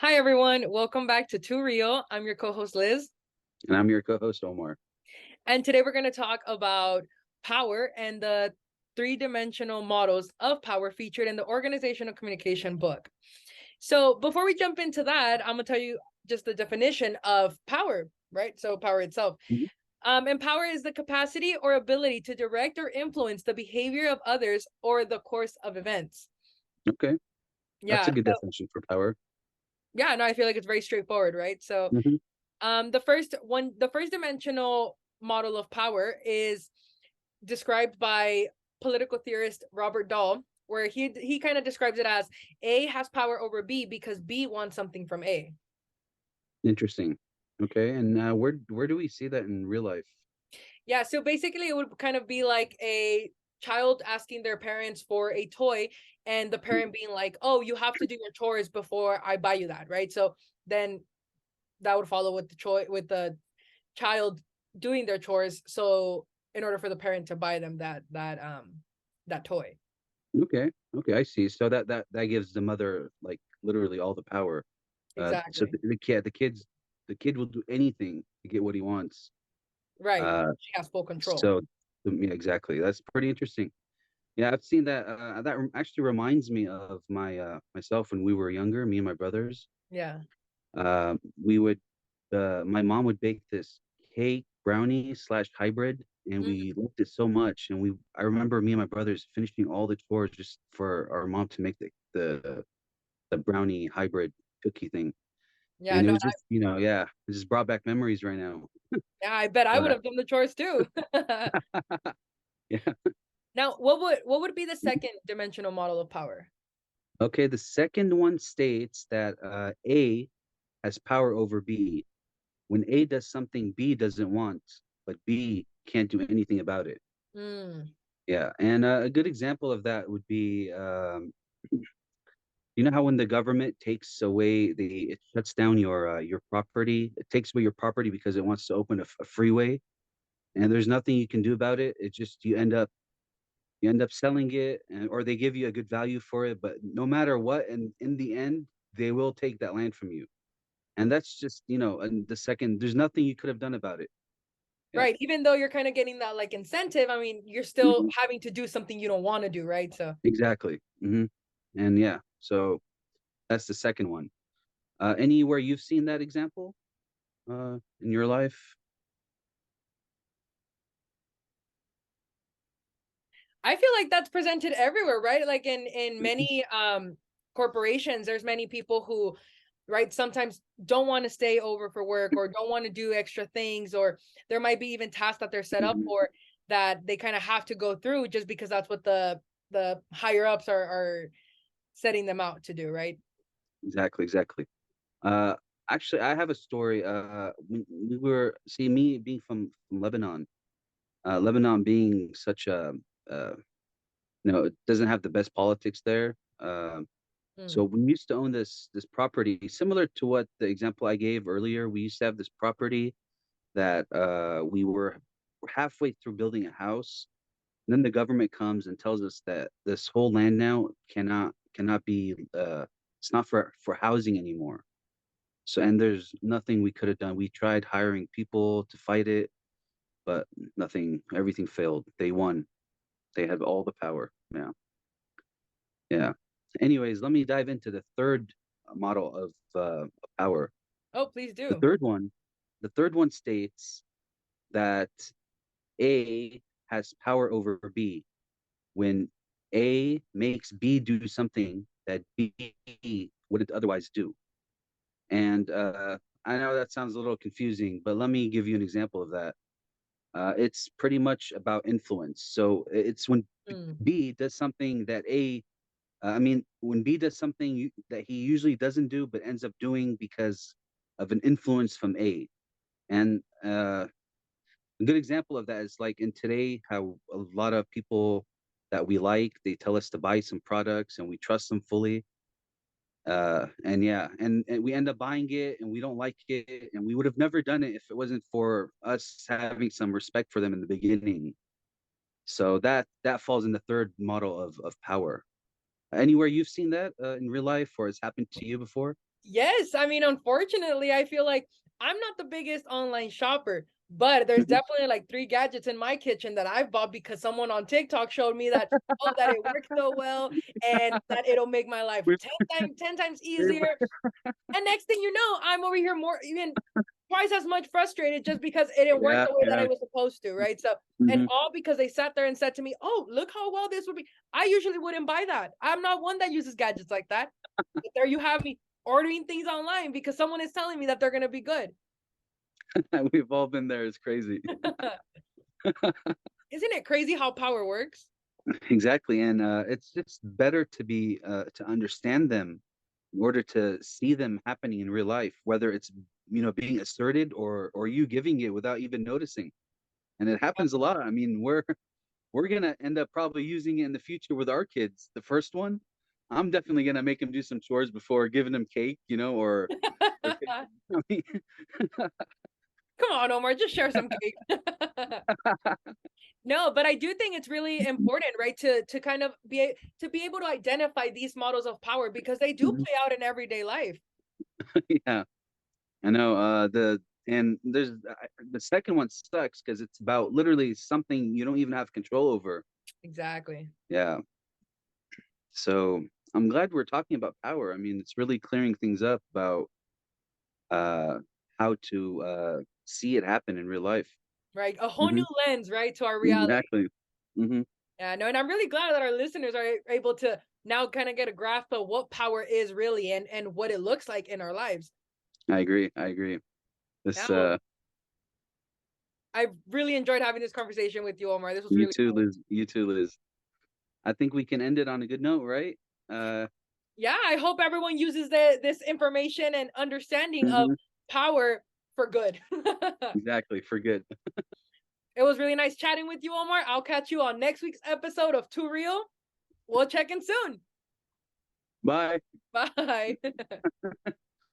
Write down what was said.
Hi, everyone. Welcome back to Too Real. I'm your co host, Liz. And I'm your co-host, Omar. And today we're going to talk about power and the three-dimensional models of power featured in the Organizational Communication book. So, before we jump into that, I'm going to tell you just the definition of power, right? So, power itself. Mhm. And power is the capacity or ability to direct or influence the behavior of others or the course of events. Okay, that's Yeah. a good So, definition for power. yeah, no, I feel like it's very straightforward, right? So, Hmm. the first dimensional model of power is described by political theorist Robert Dahl, where he kind of describes it as A has power over B because B wants something from A. Interesting. Okay, and where do we see that in real life? Yeah, so basically it would kind of be like a child asking their parents for a toy and the parent being like, "Oh, you have to do your chores before I buy you that," right? So then that would follow with the child doing their chores, so in order for the parent to buy them that toy. Okay, okay, I see. So that gives the mother like literally all the power. So Exactly. the kid will do anything to get what he wants. Right. Uh, She has full control. so yeah, exactly. That's pretty interesting. Yeah, I've seen that. Actually reminds me of myself when we were younger, me and my brothers. Yeah. We would my mom would bake this cake brownie slash hybrid, and Mm. we loved it so much. And I remember me and my brothers finishing all the chores just for our mom to make the brownie hybrid cookie thing. Yeah, And it no, was just, yeah, it just brought back memories right now. yeah, I bet I would But have done the chores too. yeah. Now, what would be the second dimensional model of power? Okay, the second one states that A has power over B. When A does something B doesn't want, but B can't do anything about it. Mm. Yeah, and a good example of that would be, you know how when the government takes away it shuts down your property, it takes away your property because it wants to open a freeway, and there's nothing you can do about it. It just you end up selling it, or they give you a good value for it, but no matter what, and in the end, they will take that land from you, and that's just and the second, there's nothing you could have done about it. Yeah. Right. Even though you're kind of getting that like incentive, I mean, you're still Mhm. having to do something you don't want to do, right? So Exactly. And yeah, so that's the second one. Anywhere you've seen that example in your life? I feel like that's presented everywhere, right? Like in many corporations, there's many people who, right, sometimes don't want to stay over for work or don't want to do extra things, or there might be even tasks that they're set up Mhm. for that they kind of have to go through just because that's what the higher ups are setting them out to do, right? Exactly, exactly. Uh, Actually, I have a story. We were, see, me being from Lebanon, Lebanon being such a, uh, it doesn't have the best politics there. So Mm, we used to own this property, similar to what the example I gave earlier. We used to have this property that we were halfway through building a house. And then the government comes and tells us that this whole land now cannot be it's not for housing anymore. So, and there's nothing we could have done. We tried hiring people to fight it, but nothing, everything failed. They won. They had all the power. Yeah. Yeah. Anyways, let me dive into the third model of power. oh, please The do. third one, the third one states that A has power over B when A makes B do something that B wouldn't otherwise do. And I know that sounds a little confusing, but let me give you an example of that. It's pretty much about influence. So it's when Mm, B does something that I mean, when B does something that he usually doesn't do, but ends up doing because of an influence from A. And a good example of that is like in today, how a lot of people that we like, they tell us to buy some products and we trust them fully. And yeah, and we end up buying it and we don't like it, and we would have never done it if it wasn't for us having some respect for them in the beginning. So that falls in the third model of power. Anywhere you've seen that in real life or has happened to you before? Yes, I mean, unfortunately, I feel like I'm not the biggest online shopper, but there's definitely like 3 gadgets in my kitchen that I've bought because someone on TikTok showed me that, oh, that it works so well and that it'll make my life We've 10 times we've easier. And next thing you know, I'm over here more even twice as much frustrated just because it didn't work yeah, the way that yeah. it was supposed to, right? So, and Mhm. all because they sat there and said to me, "Oh, look how well this would be." I usually wouldn't buy that. I'm not one that uses gadgets like that. But there you have me ordering things online because someone is telling me that they're gonna be good. We've all been there. It's crazy. Isn't it crazy how power works? Exactly, and it's just better to be to understand them in order to see them happening in real life, whether it's being asserted or you giving it without even noticing. And it happens a lot. I mean, we're gonna end up probably using it in the future with our kids. The first one, I'm definitely gonna make them do some chores before giving them cake, or I mean, Come on, Omar, just share some cake. No, but I do think it's really important, right, to kind of to be able to identify these models of power because they do Mhm. play out in everyday life. Yeah, I know. The second one sucks because it's about literally something you don't even have control over. Exactly. Yeah. So I'm glad we're talking about power. I mean, it's really clearing things up about uh how to see it happen in real life. Right. A whole Hmm. new lens, right, to our reality. Exactly. Hmm. Yeah, no, and I'm really glad that our listeners are able to now kind of get a grasp of what power is really and what it looks like in our lives. I agree. I agree. Yeah, This well, I really enjoyed having this conversation with you, Omar. This was You really too, cool. Liz. You too, Liz. I think we can end it on a good note, right? Uh Yeah, I hope everyone uses this information and understanding of mhm, power for good. exactly. For good. It was really nice chatting with you, Omar. I'll catch you on next week's episode of Too Real. We'll check in soon. Bye. Bye.